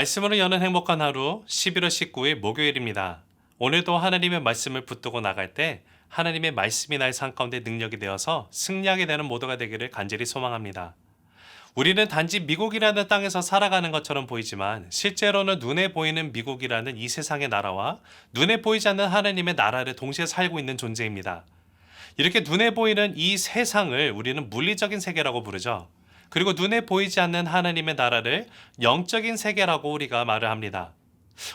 말씀으로 여는 행복한 하루 11월 19일 목요일입니다. 오늘도 하나님의 말씀을 붙들고 나갈 때 하나님의 말씀이 나의 삶 가운데 능력이 되어서 승리하게 되는 모두가 되기를 간절히 소망합니다. 우리는 단지 미국이라는 땅에서 살아가는 것처럼 보이지만 실제로는 눈에 보이는 미국이라는 이 세상의 나라와 눈에 보이지 않는 하나님의 나라를 동시에 살고 있는 존재입니다. 이렇게 눈에 보이는 이 세상을 우리는 물리적인 세계라고 부르죠. 그리고 눈에 보이지 않는 하나님의 나라를 영적인 세계라고 우리가 말을 합니다.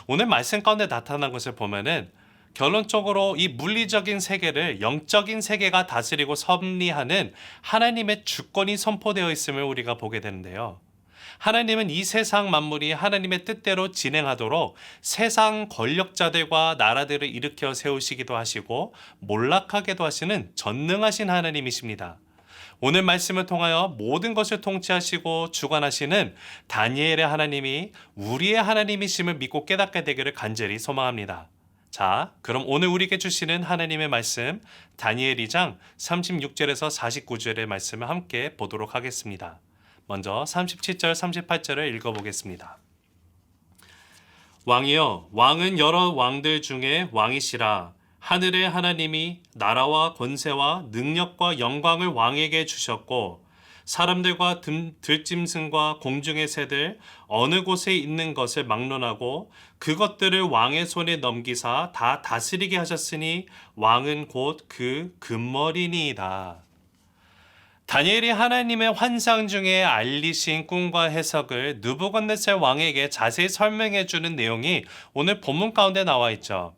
오늘 말씀 가운데 나타난 것을 보면은 결론적으로 이 물리적인 세계를 영적인 세계가 다스리고 섭리하는 하나님의 주권이 선포되어 있음을 우리가 보게 되는데요. 하나님은 이 세상 만물이 하나님의 뜻대로 진행하도록 세상 권력자들과 나라들을 일으켜 세우시기도 하시고 몰락하게도 하시는 전능하신 하나님이십니다. 오늘 말씀을 통하여 모든 것을 통치하시고 주관하시는 다니엘의 하나님이 우리의 하나님이심을 믿고 깨닫게 되기를 간절히 소망합니다. 자, 그럼 오늘 우리에게 주시는 하나님의 말씀 다니엘 2장 36절에서 49절의 말씀을 함께 보도록 하겠습니다. 먼저 37절 38절을 읽어보겠습니다. 왕이여, 왕은 여러 왕들 중에 왕이시라. 하늘의 하나님이 나라와 권세와 능력과 영광을 왕에게 주셨고 사람들과 들짐승과 공중의 새들 어느 곳에 있는 것을 막론하고 그것들을 왕의 손에 넘기사 다 다스리게 하셨으니 왕은 곧 그 금머리니이다. 다니엘이 하나님의 환상 중에 알리신 꿈과 해석을 느부갓네살 왕에게 자세히 설명해 주는 내용이 오늘 본문 가운데 나와 있죠.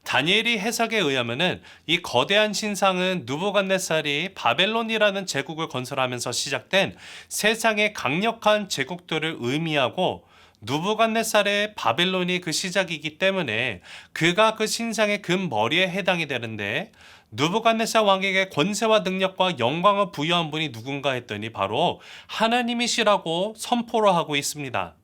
다니엘이 해석에 의하면은 이 거대한 신상은 느부갓네살이 바벨론이라는 제국을 건설하면서 시작된 세상의 강력한 제국들을 의미하고 느부갓네살의 바벨론이 그 시작이기 때문에 그가 그 신상의 금머리에 해당이 되는데 느부갓네살 왕에게 권세와 능력과 영광을 부여한 분이 누군가 했더니 바로 하나님이시라고 선포를 하고 있습니다.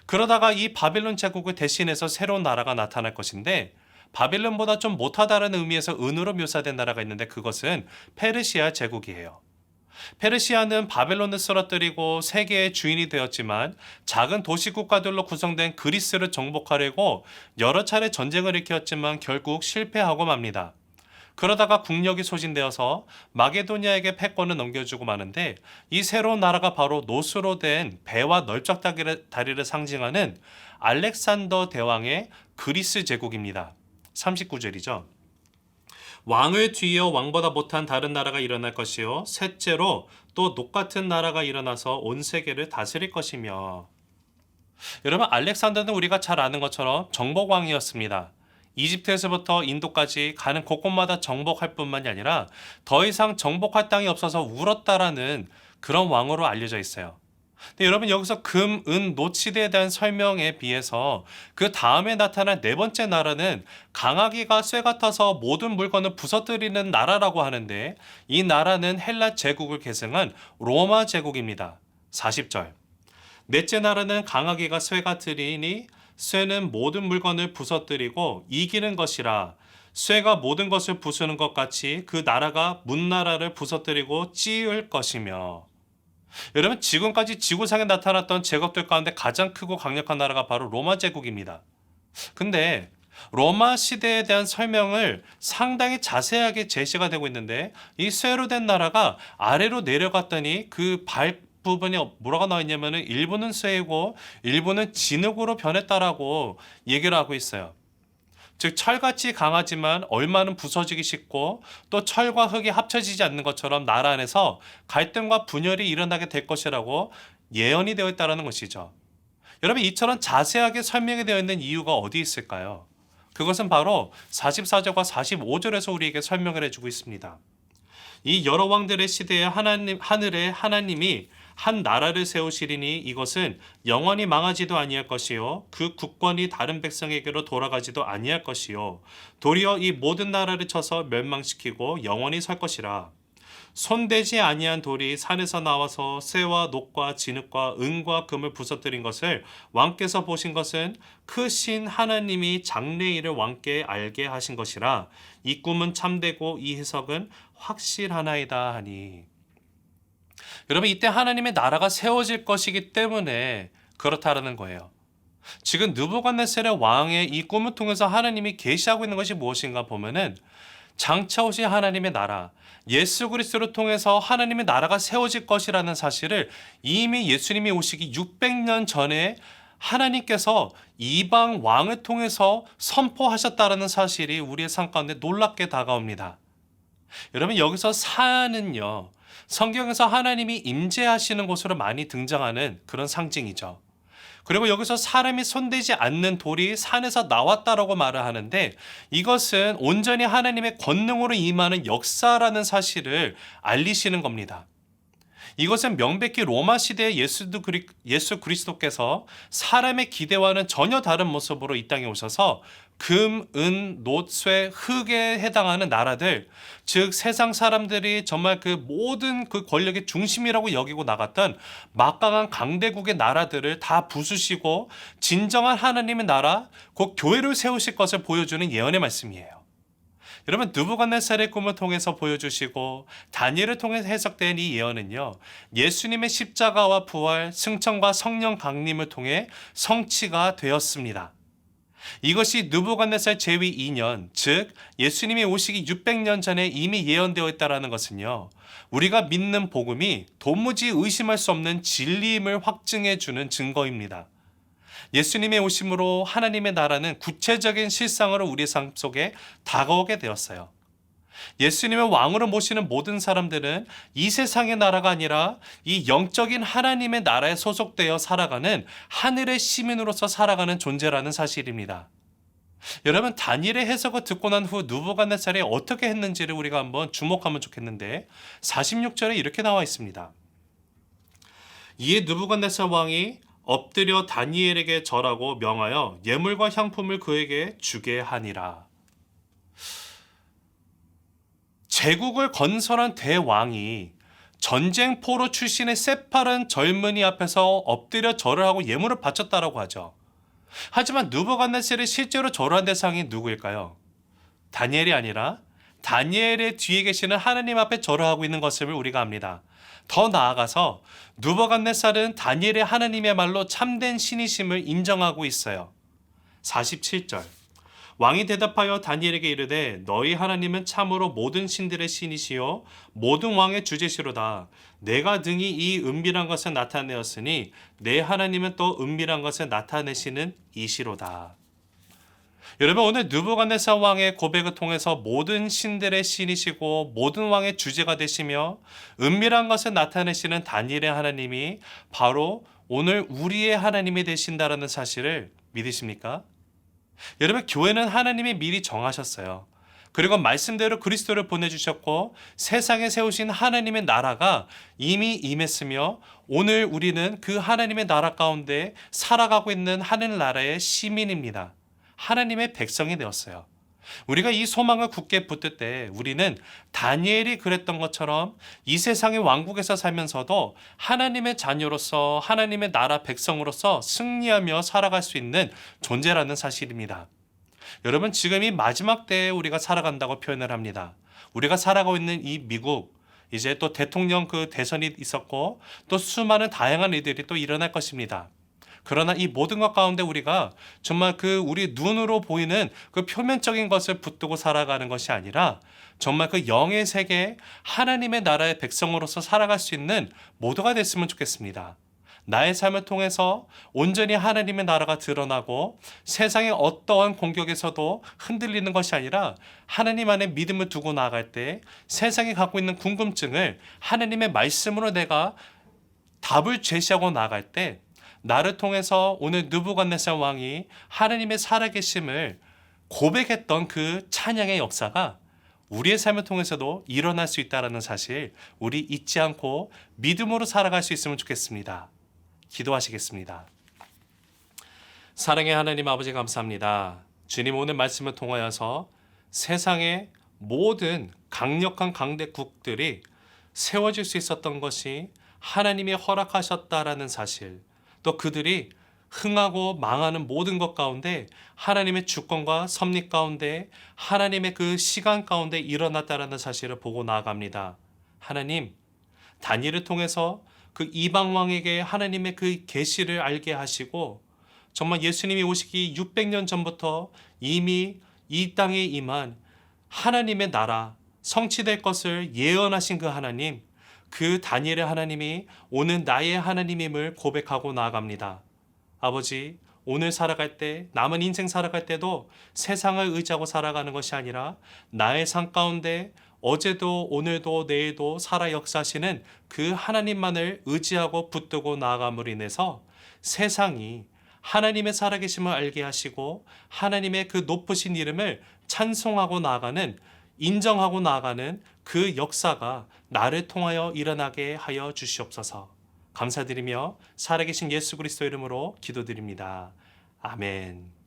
그러다가 이 바벨론 제국을 대신해서 새로운 나라가 나타날 것인데 바벨론보다 좀 못하다는 의미에서 은으로 묘사된 나라가 있는데 그것은 페르시아 제국이에요. 페르시아는 바벨론을 쓰러뜨리고 세계의 주인이 되었지만 작은 도시 국가들로 구성된 그리스를 정복하려고 여러 차례 전쟁을 일으켰지만 결국 실패하고 맙니다. 그러다가 국력이 소진되어서 마게도니아에게 패권을 넘겨주고 마는데 이 새로운 나라가 바로 노수로 된 배와 널쩍다리를 상징하는 알렉산더 대왕의 그리스 제국입니다. 39절이죠. 왕을 뒤이어 왕보다 못한 다른 나라가 일어날 것이요 셋째로 또 녹같은 나라가 일어나서 온 세계를 다스릴 것이며. 여러분, 알렉산더는 우리가 잘 아는 것처럼 정복왕이었습니다. 이집트에서부터 인도까지 가는 곳곳마다 정복할 뿐만이 아니라 더 이상 정복할 땅이 없어서 울었다라는 그런 왕으로 알려져 있어요. 근데 여러분, 여기서 금, 은, 노치대에 대한 설명에 비해서 그 다음에 나타난 네 번째 나라는 강아기가 쇠 같아서 모든 물건을 부서뜨리는 나라라고 하는데 이 나라는 헬라 제국을 계승한 로마 제국입니다. 40절. 넷째 나라는 강아기가 쇠 같으리니 쇠는 모든 물건을 부서뜨리고 이기는 것이라. 쇠가 모든 것을 부수는 것 같이 그 나라가 문나라를 부서뜨리고 찌을 것이며. 여러분, 지금까지 지구상에 나타났던 제국들 가운데 가장 크고 강력한 나라가 바로 로마 제국입니다. 근데 로마 시대에 대한 설명을 상당히 자세하게 제시가 되고 있는데 이 쇠로 된 나라가 아래로 내려갔더니 그 발 부분이 뭐라고 나와 있냐면은 일부는 쇠이고 일부는 진흙으로 변했다라고 얘기를 하고 있어요. 즉 철같이 강하지만 얼마는 부서지기 쉽고 또 철과 흙이 합쳐지지 않는 것처럼 나라 안에서 갈등과 분열이 일어나게 될 것이라고 예언이 되어 있다는 것이죠. 여러분, 이처럼 자세하게 설명이 되어 있는 이유가 어디 있을까요? 그것은 바로 44절과 45절에서 우리에게 설명을 해주고 있습니다. 이 여러 왕들의 시대에 하늘의 하나님이 한 나라를 세우시리니 이것은 영원히 망하지도 아니할 것이요 그 국권이 다른 백성에게로 돌아가지도 아니할 것이요 도리어 이 모든 나라를 쳐서 멸망시키고 영원히 설 것이라. 손대지 아니한 돌이 산에서 나와서 쇠와 녹과 진흙과 은과 금을 부서뜨린 것을 왕께서 보신 것은 크신 하나님이 장래일을 왕께 알게 하신 것이라. 이 꿈은 참되고 이 해석은 확실하나이다 하니. 여러분, 이때 하나님의 나라가 세워질 것이기 때문에 그렇다라는 거예요. 지금 느부갓네살의 왕의 이 꿈을 통해서 하나님이 계시하고 있는 것이 무엇인가 보면은 장차 오실 하나님의 나라, 예수 그리스도를 통해서 하나님의 나라가 세워질 것이라는 사실을 이미 예수님이 오시기 600년 전에 하나님께서 이방 왕을 통해서 선포하셨다라는 사실이 우리의 삶 가운데 놀랍게 다가옵니다. 여러분, 여기서 산은요, 성경에서 하나님이 임재하시는 곳으로 많이 등장하는 그런 상징이죠. 그리고 여기서 사람이 손대지 않는 돌이 산에서 나왔다라고 말을 하는데, 이것은 온전히 하나님의 권능으로 임하는 역사라는 사실을 알리시는 겁니다. 이것은 명백히 로마 시대의 예수 그리스도께서 사람의 기대와는 전혀 다른 모습으로 이 땅에 오셔서 금, 은, 놋, 쇠, 흙에 해당하는 나라들, 즉 세상 사람들이 정말 그 모든 그 권력의 중심이라고 여기고 나갔던 막강한 강대국의 나라들을 다 부수시고 진정한 하나님의 나라, 곧 교회를 세우실 것을 보여주는 예언의 말씀이에요. 여러분, 느부갓네살의 꿈을 통해서 보여주시고 다니엘을 통해서 해석된 이 예언은요, 예수님의 십자가와 부활, 승천과 성령 강림을 통해 성취가 되었습니다. 이것이 느부갓네살 제위 2년, 즉 예수님이 오시기 600년 전에 이미 예언되어 있다는 것은요, 우리가 믿는 복음이 도무지 의심할 수 없는 진리임을 확증해 주는 증거입니다. 예수님의 오심으로 하나님의 나라는 구체적인 실상으로 우리 삶 속에 다가오게 되었어요. 예수님을 왕으로 모시는 모든 사람들은 이 세상의 나라가 아니라 이 영적인 하나님의 나라에 소속되어 살아가는 하늘의 시민으로서 살아가는 존재라는 사실입니다. 여러분, 다니엘의 해석을 듣고 난 후 느부갓네살이 어떻게 했는지를 우리가 한번 주목하면 좋겠는데, 46절에 이렇게 나와 있습니다. 이에 느부갓네살 왕이 엎드려 다니엘에게 절하고 명하여 예물과 향품을 그에게 주게 하니라. 제국을 건설한 대왕이 전쟁포로 출신의 새파란 젊은이 앞에서 엎드려 절을 하고 예물을 바쳤다라고 하죠. 하지만 느부갓네살이 실제로 절한 대상이 누구일까요? 다니엘이 아니라 다니엘의 뒤에 계시는 하나님 앞에 절을 하고 있는 것을 우리가 압니다. 더 나아가서 느부갓네살은 다니엘의 하나님의 말로 참된 신이심을 인정하고 있어요. 47절, 왕이 대답하여 다니엘에게 이르되 너희 하나님은 참으로 모든 신들의 신이시요 모든 왕의 주제시로다. 내가 등이 이 은밀한 것을 나타내었으니 내 하나님은 또 은밀한 것을 나타내시는 이시로다. 여러분, 오늘 느부갓네살 왕의 고백을 통해서 모든 신들의 신이시고 모든 왕의 주제가 되시며 은밀한 것을 나타내시는 다니엘의 하나님이 바로 오늘 우리의 하나님이 되신다라는 사실을 믿으십니까? 여러분, 교회는 하나님이 미리 정하셨어요. 그리고 말씀대로 그리스도를 보내주셨고 세상에 세우신 하나님의 나라가 이미 임했으며 오늘 우리는 그 하나님의 나라 가운데 살아가고 있는 하늘나라의 시민입니다. 하나님의 백성이 되었어요. 우리가 이 소망을 굳게 붙들 때 우리는 다니엘이 그랬던 것처럼 이 세상의 왕국에서 살면서도 하나님의 자녀로서 하나님의 나라 백성으로서 승리하며 살아갈 수 있는 존재라는 사실입니다. 여러분, 지금 이 마지막 때에 우리가 살아간다고 표현을 합니다. 우리가 살아가고 있는 이 미국, 이제 또 대통령 그 대선이 있었고 또 수많은 다양한 일들이 또 일어날 것입니다. 그러나 이 모든 것 가운데 우리가 정말 그 우리 눈으로 보이는 그 표면적인 것을 붙들고 살아가는 것이 아니라 정말 그 영의 세계 하나님의 나라의 백성으로서 살아갈 수 있는 모두가 됐으면 좋겠습니다. 나의 삶을 통해서 온전히 하나님의 나라가 드러나고 세상의 어떠한 공격에서도 흔들리는 것이 아니라 하나님 안에 믿음을 두고 나아갈 때 세상이 갖고 있는 궁금증을 하나님의 말씀으로 내가 답을 제시하고 나아갈 때 나를 통해서 오늘 느부갓네살 왕이 하나님의 살아계심을 고백했던 그 찬양의 역사가 우리의 삶을 통해서도 일어날 수 있다는 사실 우리 잊지 않고 믿음으로 살아갈 수 있으면 좋겠습니다. 기도하시겠습니다. 사랑의 하나님 아버지, 감사합니다. 주님, 오늘 말씀을 통하여서 세상의 모든 강력한 강대국들이 세워질 수 있었던 것이 하나님이 허락하셨다라는 사실, 또 그들이 흥하고 망하는 모든 것 가운데 하나님의 주권과 섭리 가운데 하나님의 그 시간 가운데 일어났다라는 사실을 보고 나아갑니다. 하나님, 다니엘을 통해서 그 이방 왕에게 하나님의 그 계시를 알게 하시고 정말 예수님이 오시기 600년 전부터 이미 이 땅에 임한 하나님의 나라 성취될 것을 예언하신 그 하나님, 그 다니엘의 하나님이 오늘 나의 하나님임을 고백하고 나아갑니다. 아버지, 오늘 살아갈 때, 남은 인생 살아갈 때도 세상을 의지하고 살아가는 것이 아니라 나의 삶 가운데 어제도 오늘도 내일도 살아 역사하시는 그 하나님만을 의지하고 붙들고 나아감으로 인해서 세상이 하나님의 살아계심을 알게 하시고 하나님의 그 높으신 이름을 찬송하고 나아가는, 인정하고 나아가는 그 역사가 나를 통하여 일어나게 하여 주시옵소서. 감사드리며 살아계신 예수 그리스도 이름으로 기도드립니다. 아멘.